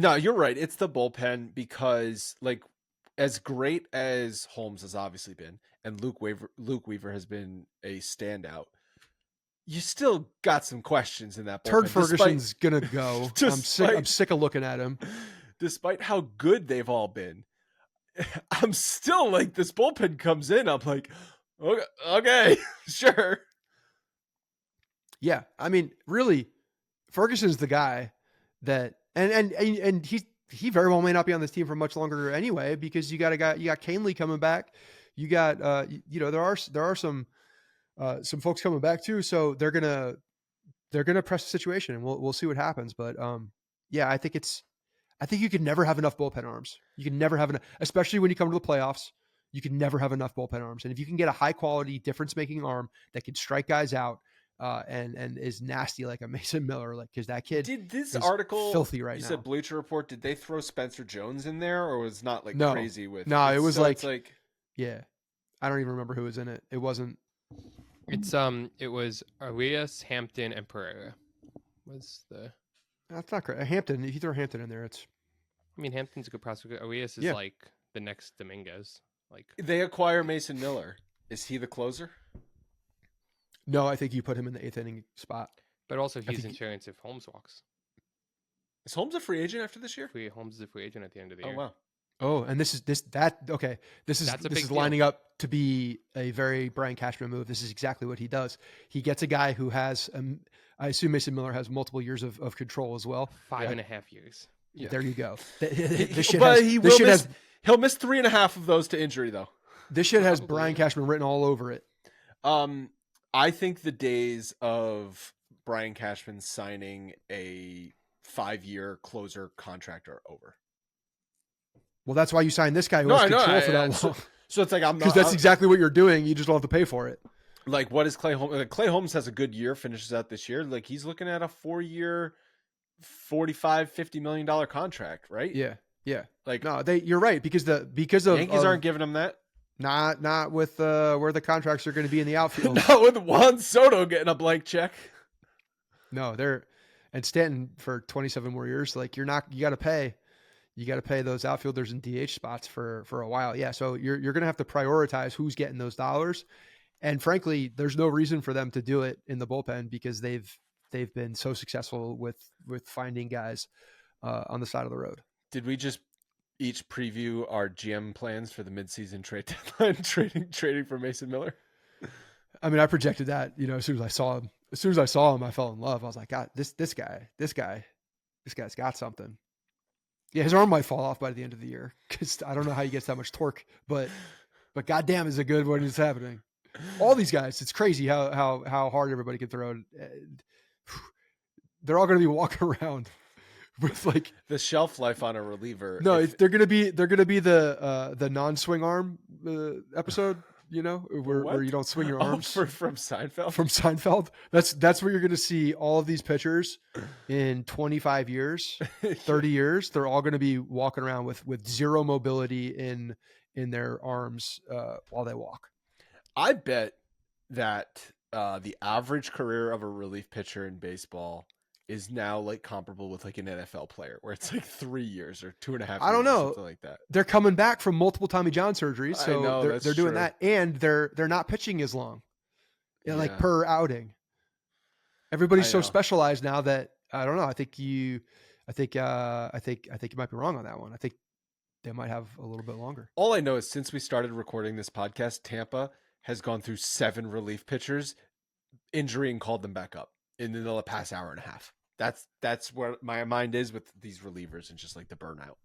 No, you're right. It's the bullpen because, like, as great as Holmes has obviously been, and Luke Weaver has been a standout, you still got some questions in that bullpen. Turd Ferguson's gonna go. I'm sick of looking at him. Despite how good they've all been, I'm still like, this bullpen comes in, I'm like, okay, sure. Yeah, I mean, really, Ferguson's the guy that, and he very well may not be on this team for much longer anyway, because you got Canely coming back, you got there are some folks coming back too, so they're gonna press the situation, and we'll see what happens. But yeah, I think you can never have enough bullpen arms. You can never have enough, especially when you come to the playoffs. You can never have enough bullpen arms, and if you can get a high quality difference making arm that can strike guys out. And is nasty like a Mason Miller, like, because that kid did this is article filthy right you now. said Bleacher Report, did they throw Spencer Jones in there, or was not like no, crazy with no it was so like, it's like, yeah, I don't even remember who was in it. It wasn't, it was Arias, Hampton, and Pereira was the, that's not correct. Hampton, if you throw Hampton in there, it's, I mean, Hampton's a good prospect. Arias is like the next Dominguez. Like, they acquire Mason Miller, is he the closer? no, I think you put him in the 8th inning spot. But also he's insurance if Holmes walks. Is Holmes a free agent after this year? Holmes is a free agent at the end of the year. Oh, wow. Oh, and this is lining up to be a very Brian Cashman move. This is exactly what he does. He gets a guy who has, I assume Mason Miller has multiple years of control as well. 5.5 years. Yeah. There you go. He'll miss 3.5 of those to injury, though. This shit has Brian Cashman written all over it. I think the days of Brian Cashman signing a 5-year closer contract are over. Well, that's why you signed this guy who has control for that long. So it's like, because that's exactly what you're doing. You just don't have to pay for it. Like, what is Clay Holmes? Clay Holmes has a good year, finishes out this year. Like, he's looking at a 4-year, $45-50 million contract, right? Yeah, yeah. Like, no, you're right, because of Yankees aren't giving him that. Not with where the contracts are going to be in the outfield. Not with Juan Soto getting a blank check. No, and Stanton for 27 more years. Like, you got to pay those outfielders in DH spots for a while. Yeah. So you're going to have to prioritize who's getting those dollars. And frankly, there's no reason for them to do it in the bullpen, because they've been so successful with finding guys on the side of the road. Did we just each preview our GM plans for the midseason trade deadline, trading for Mason Miller? I mean, I projected that, as soon as I saw him, I fell in love. I was like, God, this guy's got something. Yeah, his arm might fall off by the end of the year, because I don't know how he gets that much torque, but goddamn, is it good when it's happening. All these guys, it's crazy how hard everybody can throw. They're all going to be walking around with like the shelf life on a reliever. No, they're going to be the non-swing arm episode, where you don't swing your arms. From Seinfeld. From Seinfeld. That's where you're going to see all of these pitchers in 25 years, 30 years. They're all going to be walking around with zero mobility in their arms while they walk. I bet that the average career of a relief pitcher in baseball is now like comparable with like an NFL player, where it's like 3 years or 2.5 years. I don't know, something like that. They're coming back from multiple Tommy John surgeries, so they're doing that, and they're not pitching as long, like per outing. Everybody's so specialized now that I don't know. I think you might be wrong on that one. I think they might have a little bit longer. All I know is since we started recording this podcast, Tampa has gone through 7 relief pitchers, injury, and called them back up in the past hour and a half. That's where my mind is with these relievers and just like the burnout.